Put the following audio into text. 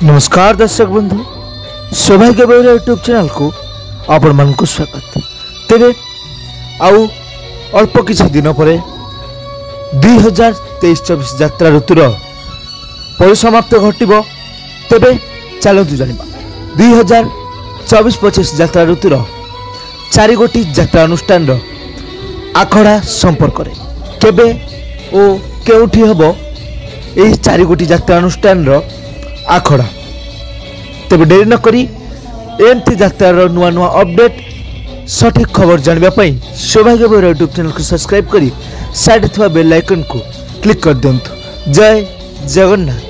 नमस्कार दर्शक बंधु, सौभाग्य बेहरा यूट्यूब चैनल को आपण मान स्वागत। तेरे आउ अल्प किसी दिन पर 2023-24 यात्रा ऋतुर परिसमाप्त घटिबो। तेबे चलतु जानिबा 2024-25 यात्रा ऋतुर 4 गोटी यात्रा अनुष्ठान आखड़ा संपर्क रे केबे ओ केउठी हबो एही 4 गोटी यात्रा अनुष्ठान आखड़ा। तेज डेरी न करी एमती यात्रार नुआ नुआ अपडेट सठिक खबर जानवाई सौभाग्य बेहरा यूट्यूब चैनल को सब्सक्राइब करी साइड थवा बेल आइकन को क्लिक कर दिंतु। जय जगन्नाथ।